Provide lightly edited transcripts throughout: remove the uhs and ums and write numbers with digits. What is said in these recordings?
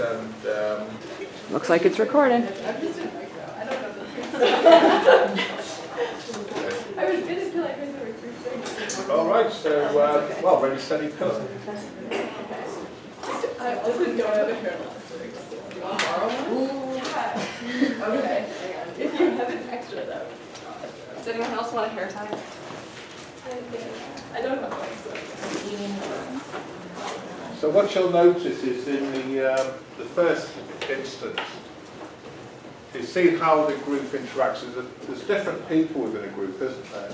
and Looks like it's recording. I was good until I heard the word 3-6. all right. So well, ready, steady, cut. I also didn't go out of hair last week. So do you want to borrow one? Yeah. Okay. If you have an extra though. Does anyone else want a hair tie? I don't have one, So what you'll notice is in the first instance, you see how the group interacts. There's different people within a group, isn't there?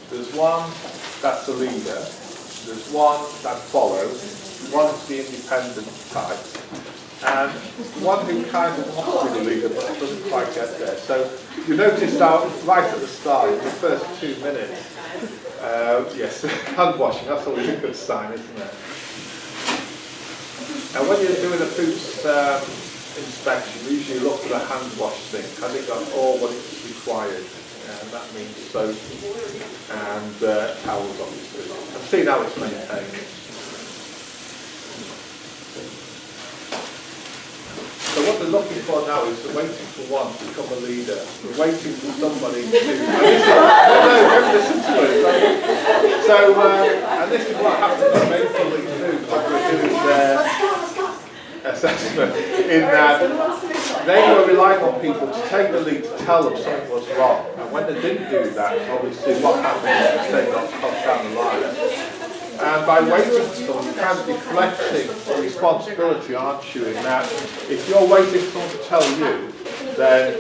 There's one that's the leader, there's one that follows, one's the independent type, and one who kind of wants to be the leader but doesn't quite get there. So you notice now, right at the start, in the first 2 minutes, yes, hand washing, that's always a good sign, isn't it? And when you're doing a foods inspection, you usually look for the hand wash sink. Has it got all what it's required? And that means soap and towels, obviously. And see now it's maintained. So what they're looking for now is they're waiting for one to become a leader. They're waiting for somebody to... don't listen to it. So, and this is what happens when Maple Leaf Foods, when we're doing their assessment, in that they were relying on people to take the lead to tell them something was wrong. And when they didn't do that, obviously what happened is they got cut down the line. And by waiting for someone, you're kind of deflecting the responsibility, aren't you, in that if you're waiting for someone to tell you, then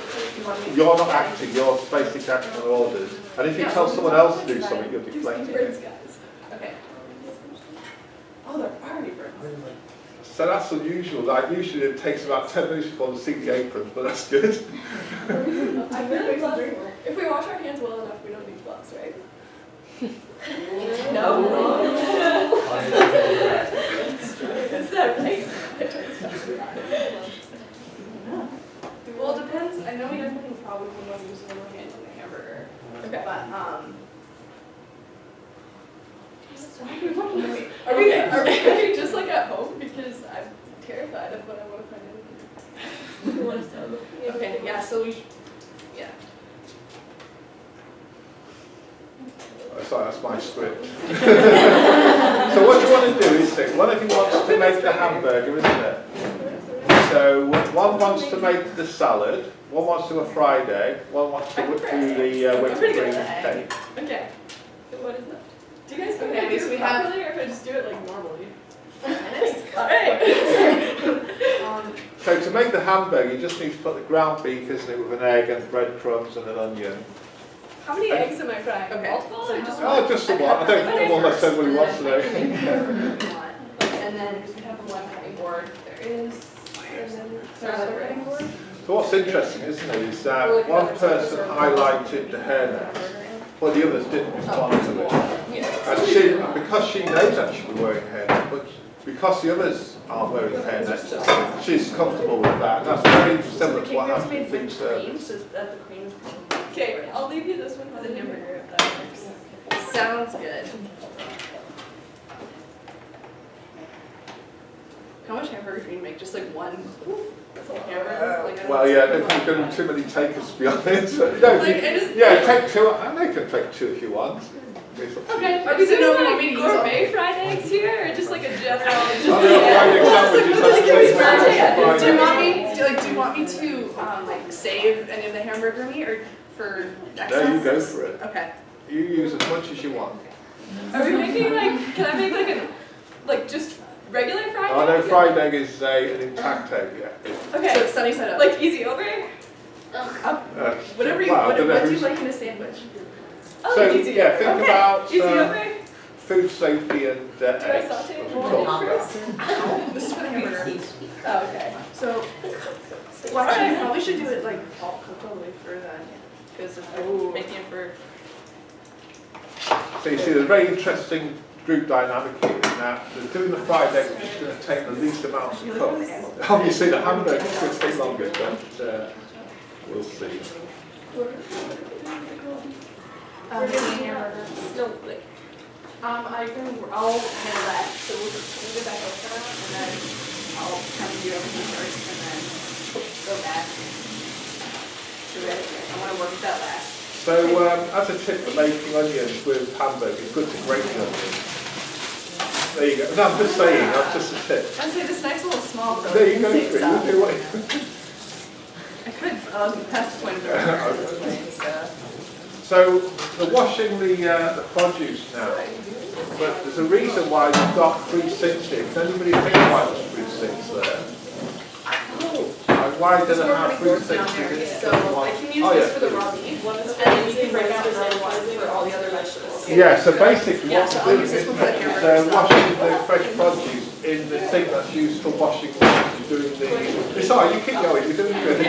you're not acting, you're basically acting on orders. And if you tell someone else to do something, you're deflecting it. Okay. Oh, they're already birds. So that's unusual. Like usually it takes about 10 minutes before they see the aprons, but that's good. I feel like gloves, if we wash our hands well enough, we don't need gloves, right? No. Is that right? Well, it depends. I know we definitely probably won't use the hand on the hamburger. Okay. But, Are we just like at home? Because I'm terrified of what I want to find out. okay, yeah, so we should, yeah. Sorry, that's my script. So what you want to do is think, one of you wants to make the hamburger, isn't it? So one wants to make the salad, one wants to do a fried egg, one wants to do the whipped cream cake. Okay. So what is that? Do you guys Okay, do so it we have- properly or if I just do it like normally? Alright. So to make the hamburger, you just need to put the ground beef, isn't it, with an egg and breadcrumbs and an onion. How many eggs am I frying? Okay. Multiple or just Oh, just the one. I don't think the one that said what he wants to know. And then we have the one cutting board. There is another cutting board. So what's interesting, isn't it, is that one person highlighted the hairnet, while the others didn't respond to it. And because she knows that she'll be wearing hairnet, but because the others aren't wearing hairnet, she's comfortable with that. And that's very similar to what happens in food service. Okay, I'll leave you this one for the hamburger if that works. Sounds good. How much hamburger do you make? Just like one hamburger? Like, Well, yeah, I don't think there are too many takers, to be honest. No, Like, I just- yeah, take two. And they can take two if you want. It's up to you. Okay, Are we doing doing like want me to use all- gourmet fried eggs here or just like a general? Oh, no, fried egg sandwiches, that's Give me great. fried egg. Fried Do you egg. want me do you want me to like save any of the hamburger meat or for excess? No, you go for it. Okay. You use as much as you want. Are we making like, can I make like just regular fried egg? Oh, no, fried egg is an intact egg, yeah. So Okay, it's sunny side up. like easy over? Whatever you well, I what don't know do you who's- like in a sandwich? Oh, So, easy yeah, over. think Okay, about easy over? food safety and Do I eggs. saute as it we talked about. first? This is for the hamburger. Oh, okay. So well, actually, we probably should do it like all cooked all the way through then. Because if we're making it for So you see, there's a very interesting group dynamic here in that they're doing the fried egg, which is going to take the least amount to cook. Obviously, the hamburger is going to take longer, but we'll see. hamburger. No, like, I'll handle that. So we'll just move it back over and then I'll kind of do everything first and then go back to it. I want to work with that last. So as a tip for making onions with hamburger, it's good to grate the onions. There you go. No, I'm just saying, that's just a tip. I'd say this knife's a little small for There you go, insect Chris, stuff. you do what I could pass the point of things. So they're washing the produce now, but there's a reason why you've got 3 sinks here. Can anybody think why there's 3 sinks there? Why do they have 3 sinks? So I can use this for the raw beef, and then you can break out another one for all the other vegetables. Yeah, so basically Yeah, what so they're I'll doing use this is one for the hamburgers. they're washing the fresh produce in the sink that's used for washing you're doing the... Sorry, you keep going, you're doing good.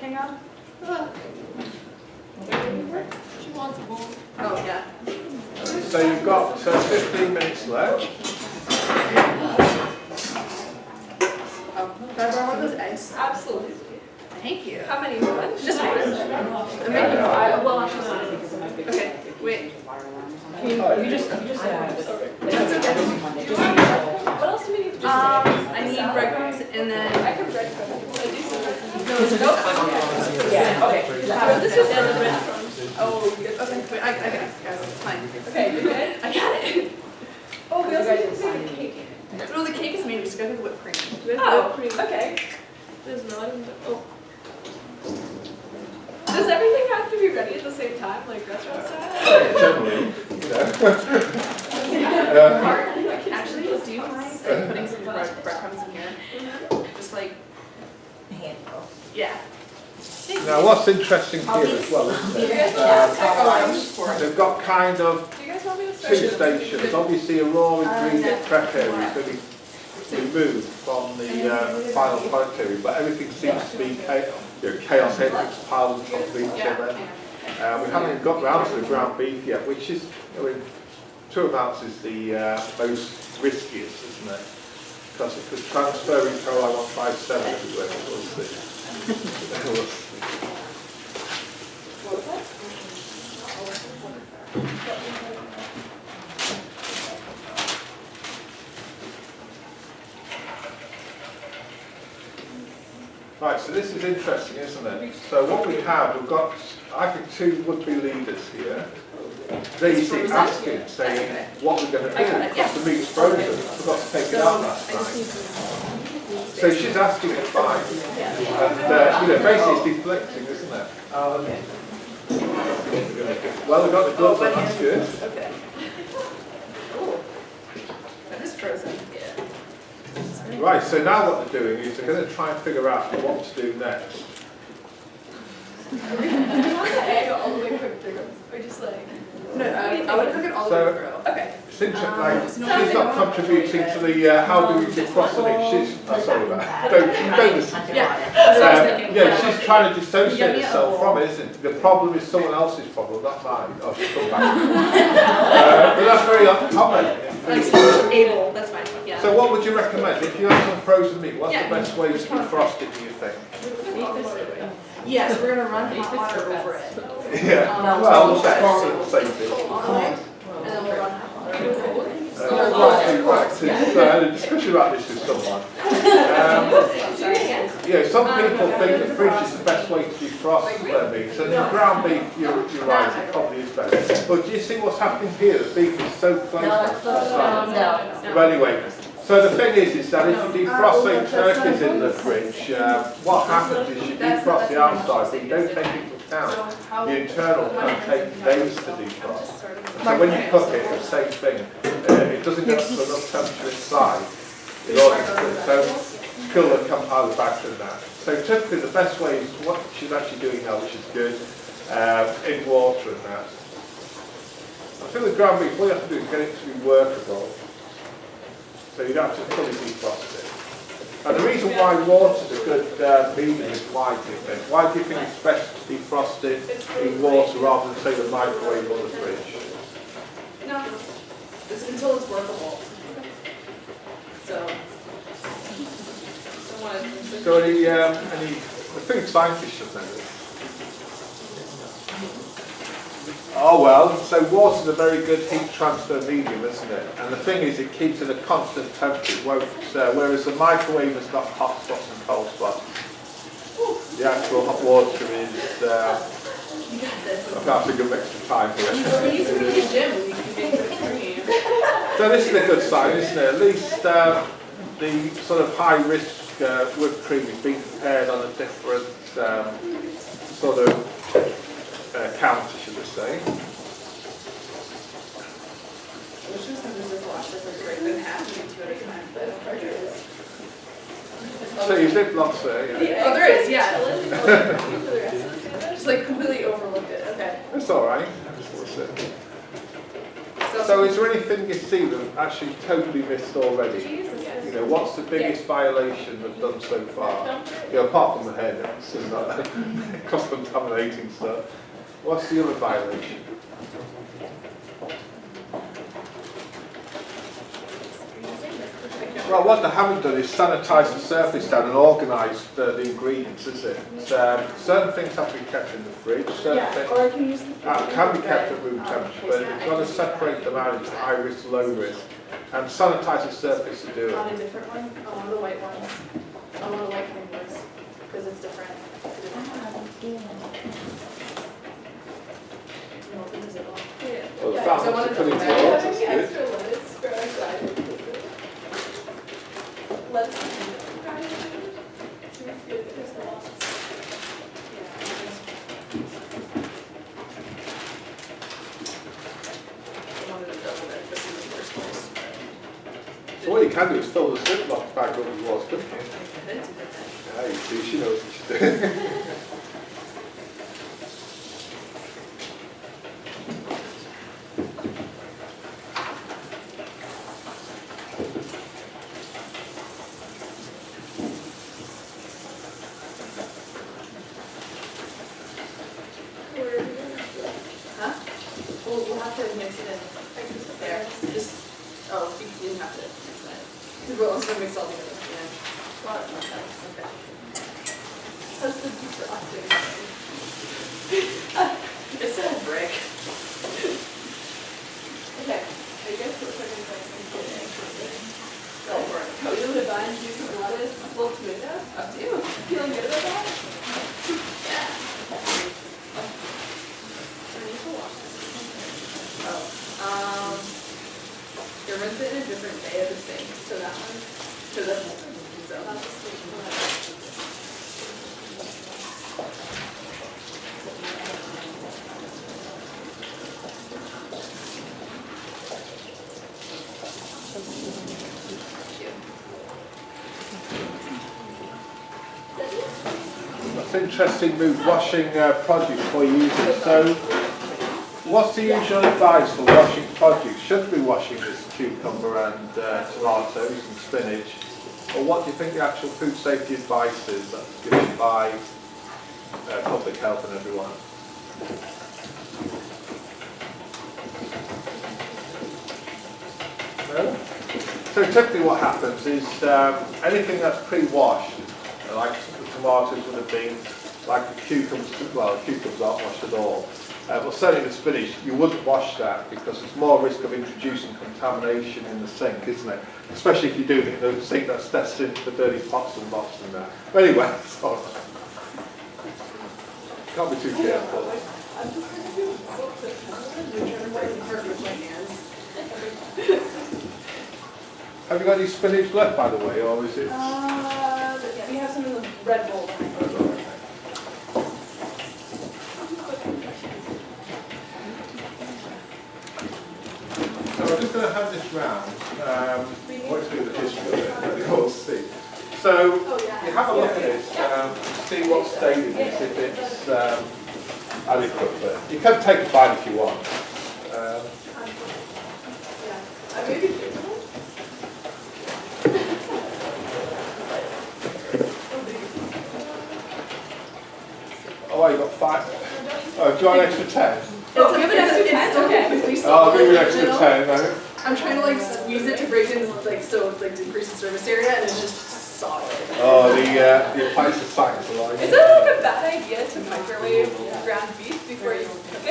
Hang on. She wants a bowl. Oh, yeah. So you've got 15 minutes left. Oh, can I borrow one of those eggs? Absolutely. Thank you. How many? One? Just one. I'm making well, actually, okay, wait. You just That's okay. What else do we need to do? I need breadcrumbs and then. I can breadcrumbs. I do some breadcrumbs. No, it's nope. Yeah, okay. This is the breadcrumbs. Oh, you good? Okay, wait, I got it, guys, it's fine. Okay, you good? I got it. Oh, we also need to make a cake. Well, the cake is made, we just gotta have whipped cream. Do we have Oh, whipped cream? okay. There's not even, oh. Does everything have to be ready at the same time, like restaurant style? Generally, Actually, do you mind like, putting some breadcrumbs in here? Just like, A handful. yeah. now what's interesting here as well, Do isn't you it? guys want to They've got kind of Do you guys want me to 2 stations. Obviously a raw ingredient prep area is going to be removed from the final product area, but everything seems to be chaos, everything's piled on top of each other. We haven't even got round to the ground beef yet, which is, I mean, 2 amounts is the most riskiest, isn't it? Because it could transfer E. coli 157 everywhere. We'll see. What was that? Right, so this is interesting, isn't it? So what we have, we've got, I think, 2 would-be leaders here. There you see asking, saying, what we're going to do, because the meat's frozen. I forgot to take it out last night. So she's asking to buy. And, basically it's deflecting, isn't it? Oh, okay. Well, we've got the gloves on, that's good. Okay. Cool. That is frozen. Yeah. Right, so now what they're doing is they're going to try and figure out what to do next. Do you want the egg all the way cooked through? Or just like? No, I would cook it all the way through. Okay. It's interesting, like, she's not contributing to the how do we defrost the meat. She's, sorry about that. Don't listen. Yeah, that's what I was thinking. Yeah, she's trying to dissociate herself from it, isn't it? The problem is someone else's problem, not mine. I'll just come back. But that's very common. Able, that's fine, yeah. So what would you recommend? If you have some frozen meat, what's the best way to defrost it, do you think? Yes, we're gonna run hot water over it. Yeah, well, that's part of the same thing. And then we'll run hot water over it. I had a discussion about this with someone. Yeah, some people think the fridge is the best way to defrost their meat, and the ground beef, you're right, it probably is better. But do you see what's happening here? The beef is so close to the side. But anyway, so the thing is that if you defrost, say, turkeys in the fridge, what happens is you defrost the outside, but you don't take into account the internal can take days to defrost. So when you cook it, it's the same thing. It doesn't get up to enough temperature inside in order to kill the either bacteria and that. So typically the best way is what she's actually doing now, which is good, in water and that. I think with ground beef, all you have to do is get it to be workable. So you don't have to fully defrost it. And the reason why water's a good medium is why do you think? Why do you think it's best to defrost it in water rather than say the microwave or the fridge? No, it's until it's workable. So any the food scientists should know this. Oh well, so water's a very good heat transfer medium, isn't it? And the thing is, it keeps at a constant temperature, it won't, whereas the microwave has got hot spots and cold spots. The actual hot water is, I've got to give extra time here. We used to be in the gym and we could make the cream. So this is a good sign, isn't it? At least the sort of high risk whipped cream is being prepared on a different sort of counter, should we say. I wish this was just washed as a break in half and do it again, but it's harder. So you did lots there, yeah. Oh, there is, yeah. Just like completely overlooked it, okay. It's all right. So is there anything you see that I've actually totally missed already? You know, what's the biggest violation they've done so far? You know, apart from the hairnets and that cross-contaminating stuff. What's the other violation? Well, what they haven't done is sanitise the surface down and organise the ingredients, is it? Certain things have to be kept in the fridge, certain things Or can use the can be kept at room temperature, but you've got to separate them out into high risk, low risk, and sanitise the surface to do it. on a different one, on one of the white ones, on one of the white ones, because it's different. Well, the Yeah, fat so I ones wanted are put to into know. water, that's good. Extra lettuce for our side. Lettuce. So what you can do is fill the Ziploc bag up with what's cooking. Yeah, you see, she knows what she's doing. Huh? We'll have to mix it in. There, just, oh, you didn't have to mix it. Because we're also gonna mix it all together. Yeah. Well, that's not bad. Okay. How's the defrosting? It's a brick. Okay, I guess we're talking about go for it. Oh, you would buy and juice of lettuce, full tomato? Up to you. Feeling good about that? Yeah. You're rinsing it in a different day of the sink, so that one, so that's That's an interesting move, washing produce before you use it. So, what's the usual advice for washing produce? Should we be washing this cucumber and tomatoes and spinach? Or what do you think the actual food safety advice is that's given by public health and everyone? No? So typically what happens is anything that's pre-washed, like the tomatoes would have been, like the cucumbers, well, the cucumbers aren't washed at all. Well, certainly the spinach, you wouldn't wash that because there's more risk of introducing contamination in the sink, isn't it? Especially if you do it in a sink that's destined for dirty pots and pots and that. But anyway, sorry. Can't be too careful. I'm just going to do it with my hands. Have you got any spinach left, by the way, or is it? We have some in the red bowl. So I'm just going to have this round. What's the history of it? Let me all see. So you have a look at it, see what state it is, if it's adequate. But you can take a bite if you want. Oh, you got 5. Oh, do you want an extra 10? Oh, give it extra 10? Okay. Oh, I'll give you an extra 10. No? I'm trying to like squeeze it to break in, like so, like to increase the surface area, and it's just solid. Oh, the appliance of science alive. Is that like a bad idea to microwave ground beef before you cook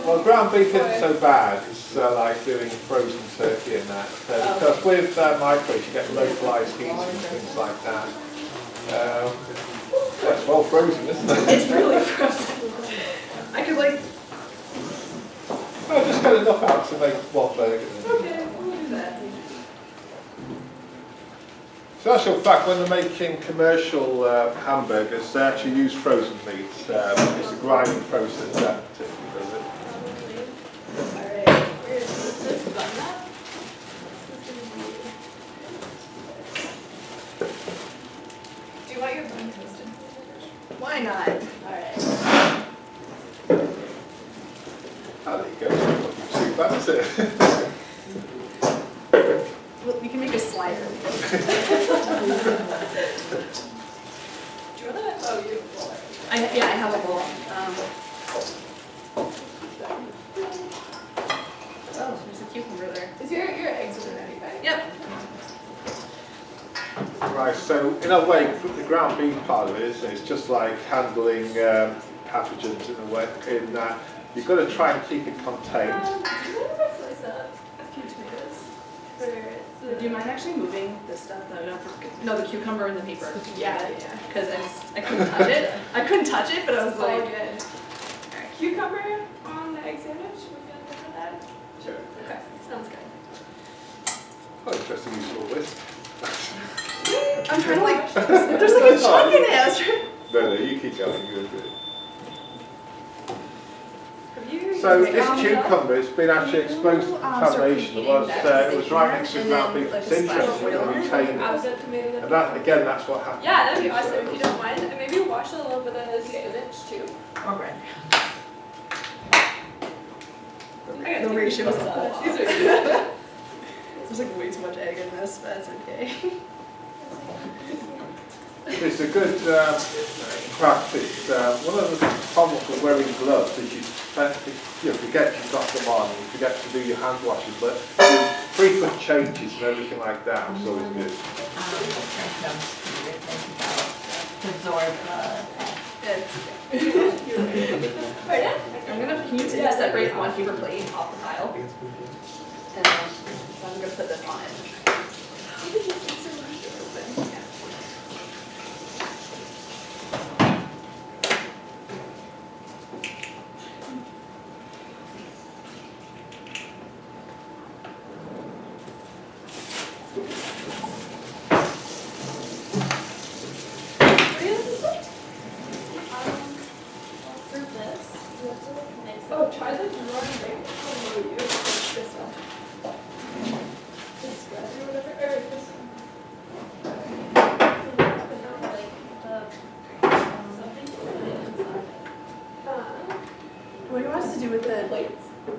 Well, ground beef isn't so bad. It's like doing frozen turkey and that. Because with microwaves you get localised heat and things like that. That's well frozen, isn't it? It's really frozen. I could like, No, just get enough out to make one burger. okay, we'll do that. So actual fact, when they're making commercial hamburgers, they actually use frozen meat. It's a grinding process that typically does it. Alright, where is this button up? This is gonna be. Do you want your bun toasted? Why not? Alright. Ah, there you go. See, that's it. Well, we can make a slider. Do you want that? Oh, you have a bowl. Yeah, I have a bowl. Oh, there's a cucumber there. Is your eggs are ready, right? Yep. Right, so in a way, the ground beef part of it is it's just like handling pathogens in a way, in that you've got to try and keep it contained. Do you want to slice up a few tomatoes? Do you mind actually moving this stuff? No, the cucumber and the paper. Yeah. Because I couldn't touch it. I couldn't touch it, but I was like, good. Cucumber on the egg sandwich? We're feeling good for that? Sure. Okay, sounds good. Oh, interesting use of all this. I'm trying to like, there's like a chunk in it. I was trying. No, you keep going, you're good. Have you? So this cucumber, it's been actually exposed to contamination. It was right next to ground beef. It's interesting to retain it. And that, again, that's what happens. Yeah, that'd be awesome if you don't mind. And maybe wash a little bit of the spinach too. All right. The ratio is off. These are good. There's like way too much egg in this, but that's okay. It's a good practice. One of the problems with wearing gloves is you forget you've got them on, you forget to do your hand washing, but frequent changes and everything like that is always good. I'm gonna, can you separate one paper plate off the pile? And then I'm gonna put this on it. Oh, try the drawer right below you. This one. This spread or whatever. Or this one. What do you want us to do with the Plates. Do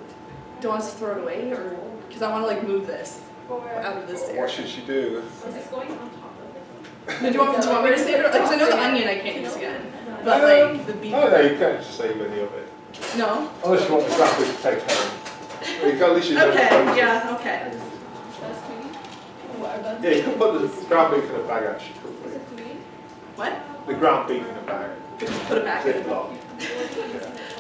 you want us to throw it away, or because I want to like move this out of this What area? should she do? Is this going on top of it? Do you want me to save it? Like, 'cause I know the onion I can't use again, but like the beef. Oh no, you can't just save any of it. No. Unless you want the ground beef to take home. Well, you can at least you know it's Okay. frozen. Yeah. Okay. That's clean. What about Yeah, you can put the ground beef in a bag actually. couldn't Is you? it clean? What? The ground beef in a bag. Just put it back in. Ziploc.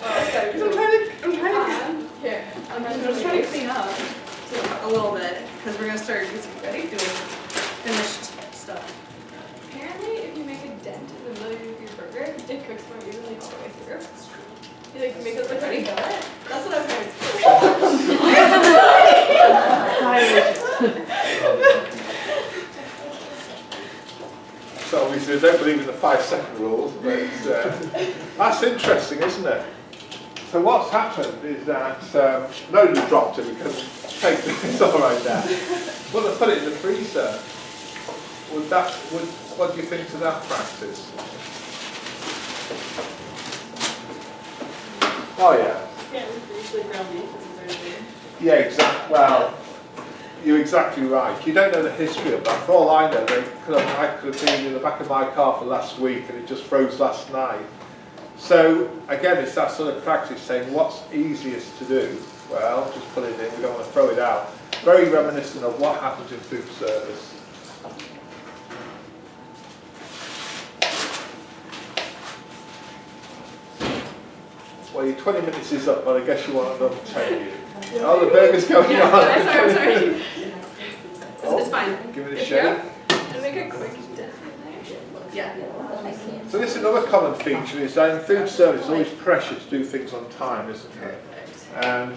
I'm trying to. Here. I'm just trying to clean up a little bit because we're gonna start doing finished stuff. Apparently, if you make a dent in the middle of your burger, it cooks more evenly all the way through. You like make it look like a gullet. That's what I've heard. So obviously I don't believe in the 5-second rules, but that's interesting, isn't it? So what's happened is that nobody dropped it because it's all right now. Well, they put it in the freezer. What do you think to that practice? Oh yeah. Yeah, usually ground beef is very good. Yeah, exactly. Well, you're exactly right. You don't know the history of that. For all I know, I could have been in the back of my car for last week and it just froze last night. So again, it's that sort of practice saying what's easiest to do. Well, just put it in. We don't want to throw it out. Very reminiscent of what happens in food service. What Well, your 20 minutes is up, but I guess you want another 10. Oh, the burger's going Yeah, on. sorry. It's fine. Give it a If shake. And make a quick dent in there. Yeah. So this is another common feature, is that in food service it's always pressure to do things on time, isn't it? And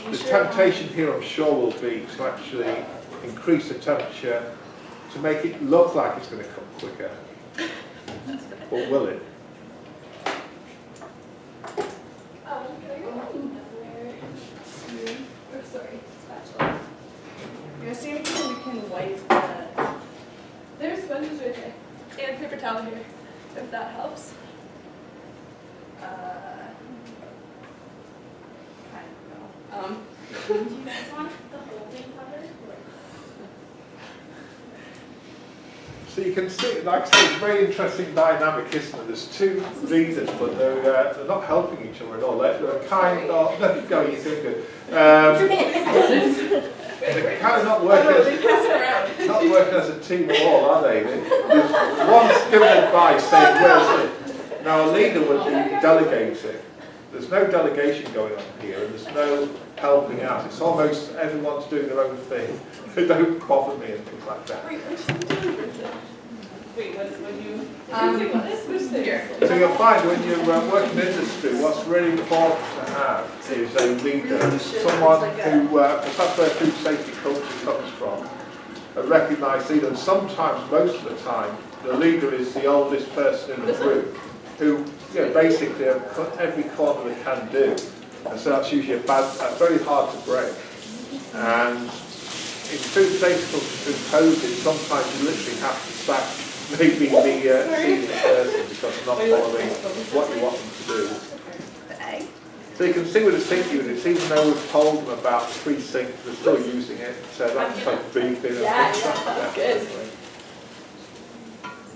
the temptation here, I'm sure, will be to actually increase the temperature to make it look like it's going to come quicker. Or will it? Can I get another spoon? Or sorry, spatula. You know, see anything we can wipe the... There's sponges right there. And paper towel here, if that helps. I don't know. Do you guys want the whole thing covered? So you can see, like I say, it's a very interesting dynamic, isn't it? There's two leaders, but they're not helping each other at all. They're kind of, let it go, you're doing good. They're kind of not working as a team at all, are they? One's giving advice, saying, where's it? Now a leader would be delegating. There's no delegation going on here, and there's no helping out. It's almost everyone's doing their own thing. They don't bother me and things like that. Wait, what is when you... what is here? So you'll find when you're working in industry, what's really important to have is a leader, someone who, that's where food safety culture comes from, a recognised leader. And sometimes, most of the time, the leader is the oldest person in the group, who basically have cut every corner they can do. And so that's usually that's very hard to break. And in food safety culture, to impose it, sometimes you literally have to sack maybe the senior person because they're not following what you want them to do. The egg? So you can see with the sink units, even though we've told them about the free sink, they're still using it. So that's like beef in. That's good.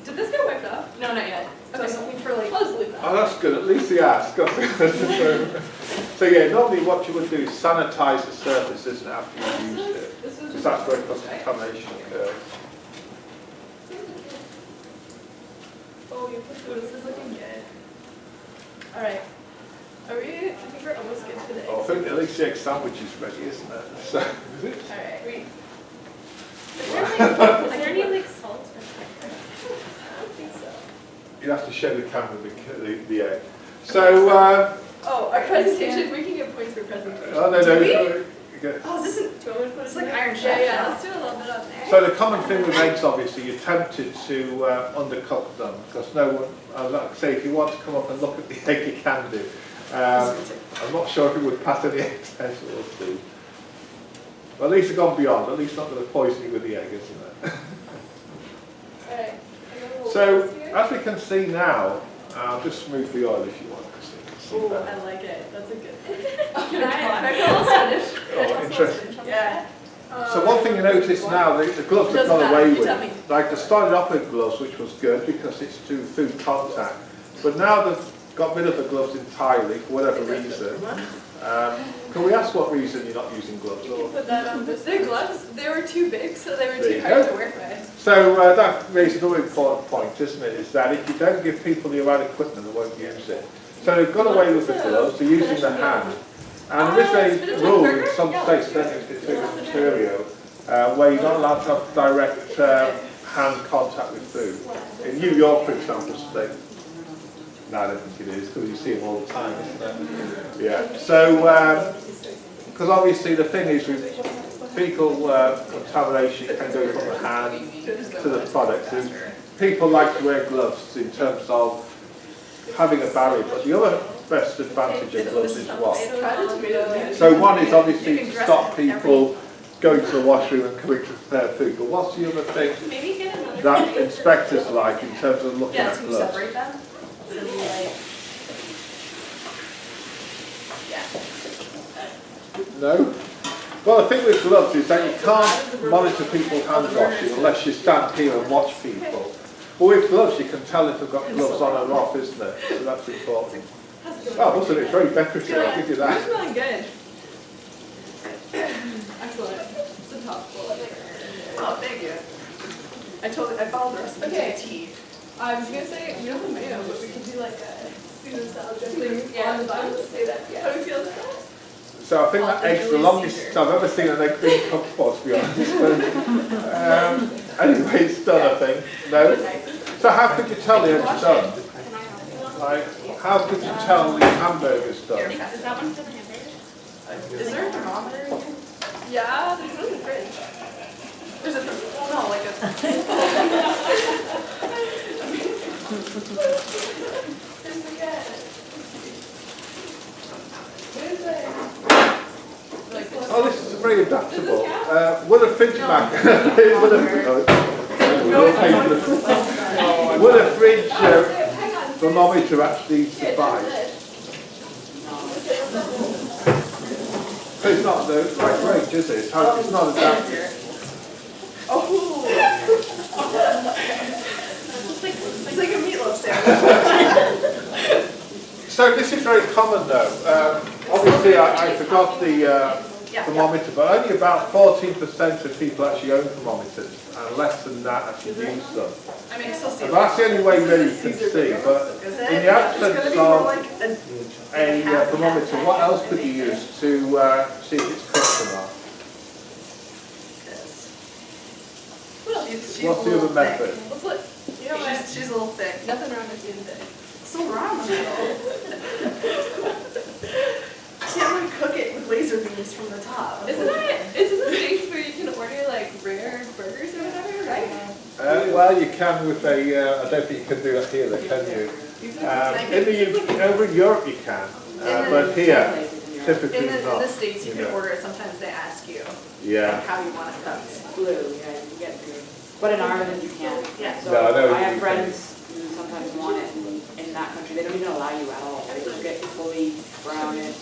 Did this get wiped off? No, not yet. Okay, so looking for like... I'll just leave that. Oh, that's good. At least he asked. So yeah, normally what you would do is sanitise the surface, isn't it, after you've used it? Because that's where contamination occurs. Oh, this is looking good. Alright. I think we're almost good for the eggs. Oh, I think at least the egg sandwich is ready, isn't it? So, Alright, wait. Is there any like salt or pepper? I don't think so. you have to show the camera the egg. So, Oh, our presentation, we can get points for presentation. oh no, Do we? no. Oh, is this, do you want me to put It's it like in Iron there? Chef. Yeah, let's do a little bit on there. So the common thing with eggs, obviously, you're tempted to undercook them because no one, like I say, if you want to come up and look at the egg, you can do. I'm not sure if it would pass any egg test or two. But at least it's gone beyond. At least not going to poison you with the egg, isn't it? Alright. So as we can see now, I'll just smooth the oil if you want to see. Oh, I like it. That's a good Can I put a little Spanish? Oh, interesting. Yeah. So one thing you notice now, the gloves have Doesn't gone matter, away you tell me. with. Like they started off with gloves, which was good because it's to food contact. But now they've got rid of the gloves entirely for whatever reason. Can we ask what reason you're not using gloves? Or? Put that on this. Their gloves, they were too big, so they were There too you hard go. to work with. So that raises another important point, isn't it? Is that if you don't give people the right equipment, they won't use it. So they've gone away with the gloves, they're using the hand. And there is a rule in some states, in Ontario, where you're not allowed to have direct hand contact with food. In New York, for example, state. No, I don't think it is, because you see them all the time, isn't it? Yeah. So, because obviously the thing is with fecal contamination, it can go from the hand to the product. And people like to wear gloves in terms of having a barrier, but the other best advantage of gloves is what? So one is obviously to stop people going to the washroom and coming to prepare food, but what's the other thing Maybe get another that inspectors like in terms of looking Yeah, at so we gloves? separate them. So we like... Yeah. No? Well, the thing with gloves is that you can't monitor people's hand washing unless you stand here and watch people. But with gloves, you can tell if they've got gloves on or off, isn't it? So that's important. Oh, wasn't it? It's very decorative, I'll give you It's that. really good. Excellent. It's a top quality. Oh, thank you. I followed the recipe to Okay. a T. I was gonna say we don't have mayo, but we could do like a Caesar salad dressing on the bun. Say that. How do you feel about that? So I think that egg's the longest I've ever seen an egg being cooked for, to be honest. Anyway, it's done, I think. No? So how could you tell the egg's done? Like, how could you tell the hamburger's done? Is there a thermometer? Yeah, there's one in the fridge. There's a, no, like a. Oh, this is very adaptable. Would a fridge would a fridge thermometer actually suffice? It's not the right range, is it? It's not adapted. Oh. It's like a meatloaf sandwich. So this is very common though. Obviously I forgot the thermometer, but only about 14% of people actually own thermometers, and less than that actually use them. I mean, I still see And that's the only way really you can see, but in the absence of a thermometer, what else could you use to see if it's cooked or not? What's the other method? Let's look. You know what? She's a little thick. Nothing wrong with being thick. So wrong with it. Can't really cook it with laser beams from the top. Isn't the States where you can order like rare burgers or whatever, right? Well, you can with a, I don't think you can do that here, can you? In the UK, over in Europe you can, but here, typically In the not. States, you can order it. Sometimes they ask you Yeah. how you want it cooked. Blue, yeah, you get blue. But in Ireland you can't. Yeah. So No, I know I have you friends who sometimes want it in that country. They don't even allow you at all. They cook it fully, brown it,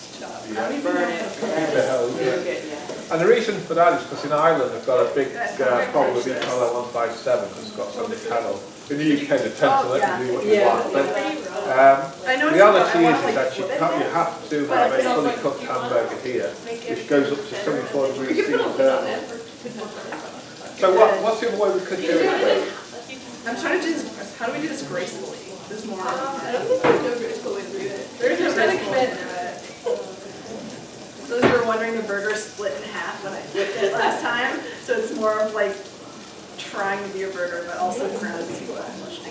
burn it, the hell, cook yeah. it, yeah. And the reason for that is because in Ireland they've got a big problem with Ecola 157 that's got some panel. In the UK they tend to let you do what you want. But I know the reality is that you have to have a fully cooked hamburger here, which goes up to 74 degrees Celsius. So what's the other way we could do it though? I'm trying to do this. How do we do this gracefully? This more. I don't think there's no graceful way to do it. There's no There's graceful way to do it. Those who were wondering, the burger split in half when I flipped it last time, so it's more of like trying to be a burger, but also ground people that much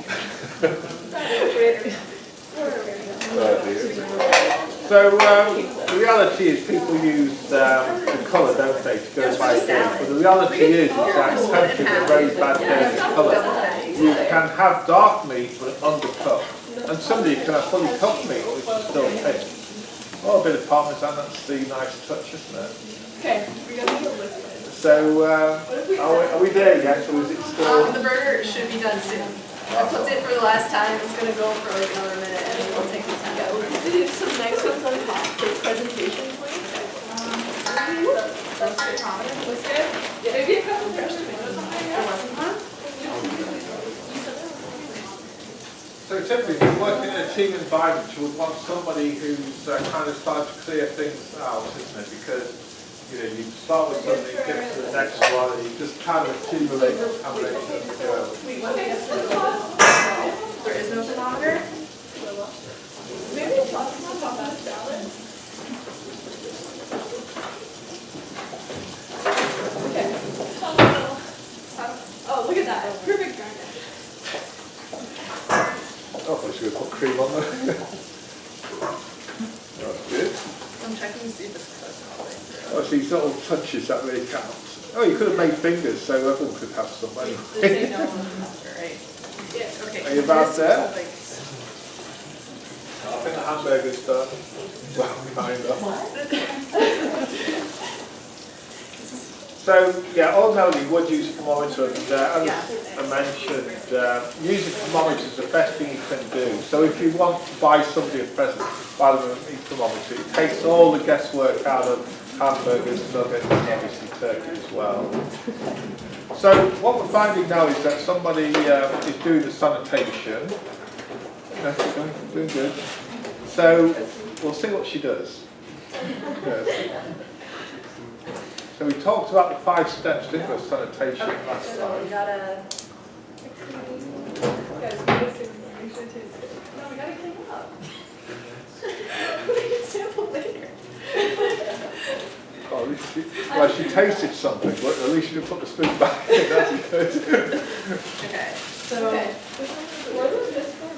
So the reality is people use the colour, don't they, to go by taste. But the reality is that countries are very bad taste in colour. You can have dark meat but undercooked, and somebody can have fully cooked meat which is still pink. Oh, a bit of parmesan, that's the nice touch, isn't it? Okay, we gotta do a liquid. So are we there yet, or is it still? The burger should be done soon. I cooked it for the last time. It's gonna go for like another minute, and then we'll take the time. Yeah, we could do some nice ones on top for presentation points. That's good. Looks good. Yeah, maybe a couple fresh tomatoes on there. There wasn't one? So typically, if you're working in a team environment, you would want somebody who's kind of starting to clear things out, isn't it? Because, you know, you start with something, get to the next one, and you just kind of accumulate contamination as you go. There is no thermometer? Maybe a sauce on top of the salad. Okay. Oh, look at that. Perfect garnish. Oh, I should have put cream on there. That's good. I'm checking to see if it's cooked all the way through. Oh, so these little touches, that really counts. Oh, you could have made fingers, so everyone could have some They anyway. say no on the thermometer, right? Yeah. Okay. Are you about this there? is like- I think the hamburger's done. Well, kind of. So, yeah, ordinarily you would use a thermometer, and as I mentioned, using thermometer is the best thing you can do. So if you want to buy somebody a present, buy them a meat thermometer. It takes all the guesswork out of hamburgers, nuggets, and obviously turkey as well. So what we're finding now is that somebody is doing the sanitation. Yes, doing good. So we'll see what she does. Yes. So we talked about the 5 steps, didn't we, of sanitation last So we time. gotta, Guys, we gotta save more. Make sure it tastes good. No, we gotta clean up. Oh, at least well, she tasted something, but at least she didn't put the spoon back in, that's good. Okay, so, Okay. What was this for?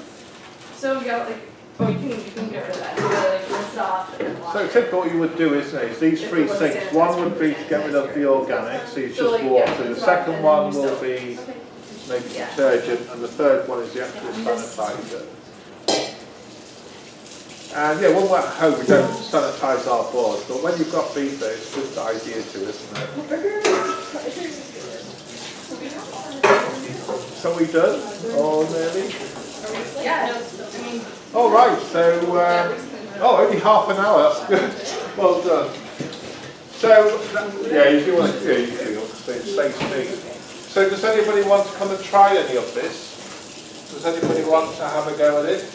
so you got like, oh, you can get rid of that, you gotta like rinse it off and then wash So it. typically what you would do, isn't it, is these If three it was things. sanitized, One would be to get rid of the organic, so you So, just like, water. yeah, The rinse second off one and then will use be soap. maybe Yeah. detergent, and the third one is the actual Mist. sanitizer. And yeah, when we're at home, we don't sanitize our boards, but when you've got beef there, it's a good idea to, isn't it? So we done? Or nearly? Yeah, I mean, All right, so, only half an hour, that's good. Well done. So, yeah, you do want to, yeah, you do, obviously, it's safe speed. So does anybody want to come and try any of this? Does anybody want to have a go at it?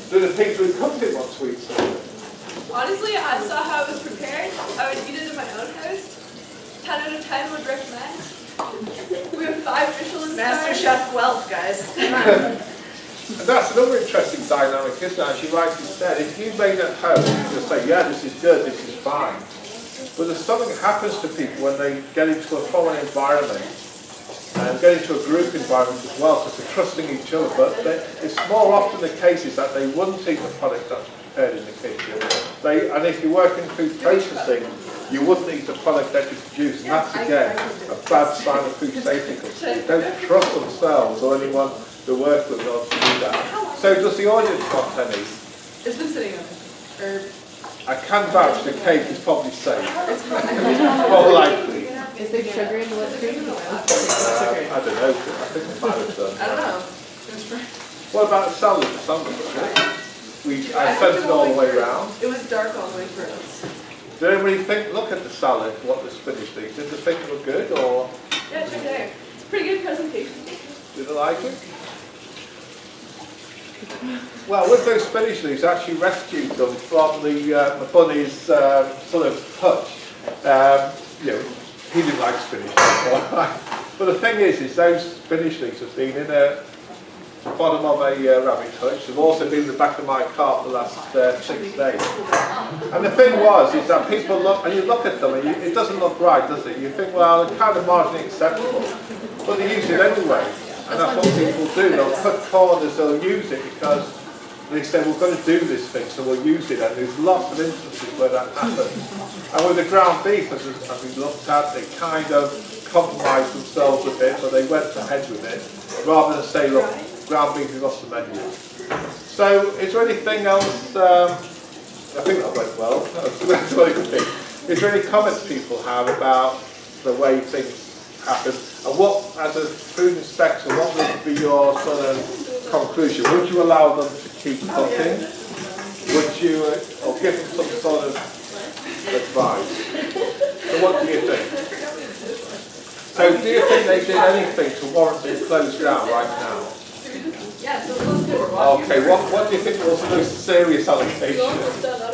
Do the people who cooked it want to eat something? Honestly, I saw how it was prepared. I would eat it in my own house. 10 out of 10 would recommend. We have 5 Michelin Master stars. Chef Guelph, guys. And that's another interesting dynamic, isn't it? As you rightly said, if you made it at home, you just say, yeah, this is good, this is fine. But there's something that happens to people when they get into a foreign environment and get into a group environment as well, because they're trusting each other. But it's more often the case is that they wouldn't eat the product that's prepared in the kitchen. And if you work in food processing, you wouldn't eat the product that you produce. And that's, again, a bad sign of food safety, because they don't trust themselves or anyone to work with in order to do that. So does the audience want any? It's been sitting on, or I can vouch the cake is probably safe. More likely. Is there sugar in the whipped cream? I don't know. I think it might have done. I don't know. What about the salad? The salad was good. I sent it all the way around. It was dark all the way through. Did anybody think, look at the salad, what the spinach leaves? Did they think it looked good, or Yeah, check it out. It's a pretty good presentation. did they like it? Well, with those spinach leaves, I actually rescued them from the bunny's sort of hutch. You know, he didn't like spinach. But the thing is those spinach leaves have been in the bottom of a rabbit hutch. They've also been in the back of my car for the last 6 days. And the thing is that people look, and you look at them, and it doesn't look right, does it? You think, well, it's kind of marginally acceptable. But they use it anyway. And that's what people do. They'll cut corners, they'll use it because they say, we're going to do this thing, so we'll use it. And there's lots of instances where that happens. And with the ground beef, as we looked at, they kind of compromised themselves a bit, but they went ahead with it, rather than say, look, ground beef is off the menu. So, is there anything else? I think that went well. That's what it could be. Is there any comments people have about the way things happen? And what, as a food inspector, what would be your sort of conclusion? Would you allow them to keep cooking? Would you, or give them some sort of advice? So what do you think? So do you think they did anything to warrant being closed down right now? Yeah, so let's do it. Okay, what do you think was the most serious allegation? You almost done that